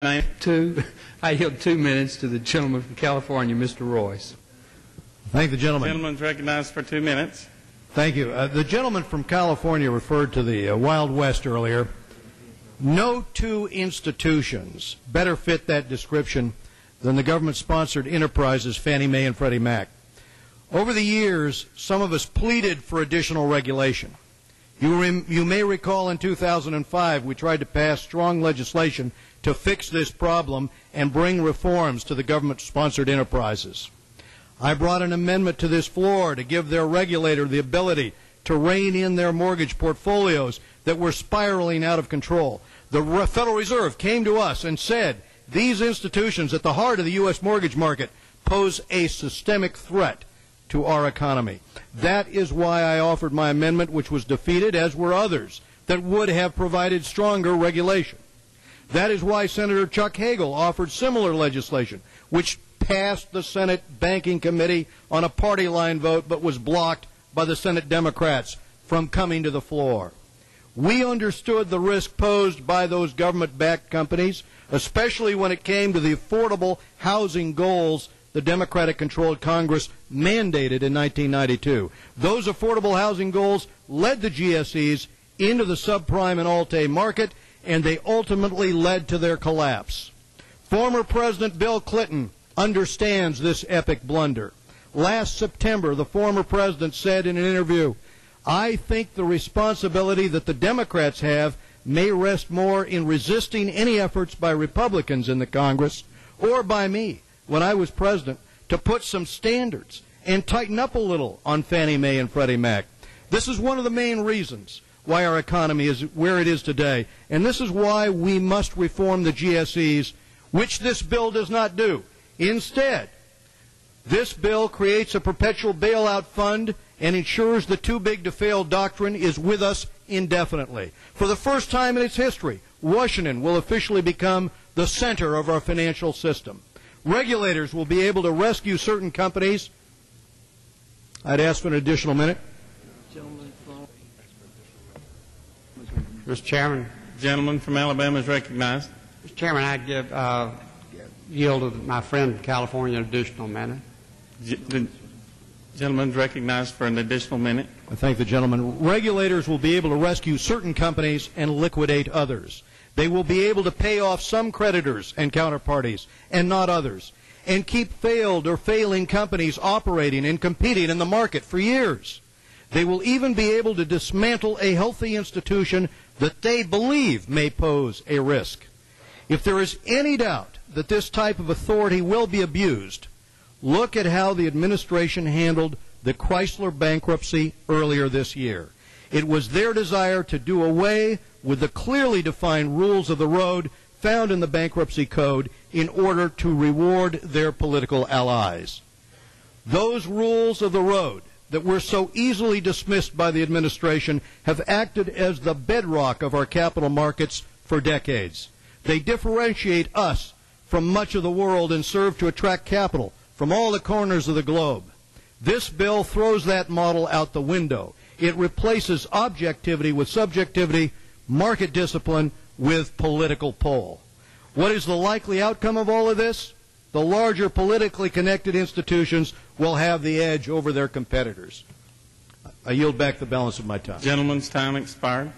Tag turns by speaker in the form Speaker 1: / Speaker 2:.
Speaker 1: I yield 2 minutes to the gentleman from California, Mr. Royce.
Speaker 2: Thank the gentleman.
Speaker 3: The gentleman is recognized for 2 minutes.
Speaker 2: Thank you. The gentleman from California referred to the Wild West earlier. No two institutions better fit that description than the government-sponsored enterprises Fannie Mae and Freddie Mac. Over the years, some of us pleaded for additional regulation. You may recall in 2005 we tried to pass strong legislation to fix this problem and bring reforms to the government-sponsored enterprises. I brought an amendment to this floor to give their regulator the ability to rein in their mortgage portfolios that were spiraling out of control. The Federal Reserve came to us and said, these institutions at the heart of the U.S. mortgage market pose a systemic threat to our economy. That is why I offered my amendment, which was defeated, as were others, that would have provided stronger regulation. That is why Senator Chuck Hagel offered similar legislation, which passed the Senate Banking Committee on a party line vote but was blocked by the Senate Democrats from coming to the floor. We understood the risk posed by those government-backed companies, especially when it came to the affordable housing goals the Democratic-controlled Congress mandated in 1992. Those affordable housing goals led the GSEs into the subprime and Alt-A market, and they ultimately led to their collapse. Former President Bill Clinton understands this epic blunder. Last September, the former president said in an interview, "I think the responsibility that the Democrats have may rest more in resisting any efforts by Republicans in the Congress or by me when I was president to put some standards and tighten up a little on Fannie Mae and Freddie Mac." This is one of the main reasons why our economy is where it is today, and this is why we must reform the GSEs, which this bill does not do. Instead, this bill creates a perpetual bailout fund and ensures the too-big-to-fail doctrine is with us indefinitely. For the first time in its history, Washington will officially become the center of our financial system. Regulators will be able to rescue certain companies. I'd ask for an additional minute.
Speaker 4: Mr. Chairman.
Speaker 3: The gentleman from Alabama is recognized.
Speaker 4: Mr. Chairman, I'd yield to my friend from California an additional minute.
Speaker 3: The gentleman is recognized for an additional minute.
Speaker 2: I thank the gentleman. Regulators will be able to rescue certain companies and liquidate others. They will be able to pay off some creditors and counterparties and not others, and keep failed or failing companies operating and competing in the market for years. They will even be able to dismantle a healthy institution that they believe may pose a risk. If there is any doubt that this type of authority will be abused, look at how the administration handled the Chrysler bankruptcy earlier this year. It was their desire to do away with the clearly defined rules of the road found in the bankruptcy code in order to reward their political allies. Those rules of the road that were so easily dismissed by the administration have acted as the bedrock of our capital markets for decades. They differentiate us from much of the world and serve to attract capital from all the corners of the globe. This bill throws that model out the window. It replaces objectivity with subjectivity, market discipline with political pull. What is the likely outcome of all of this? The larger politically connected institutions will have the edge over their competitors. I yield back the balance of my time.
Speaker 3: Gentleman's time expired.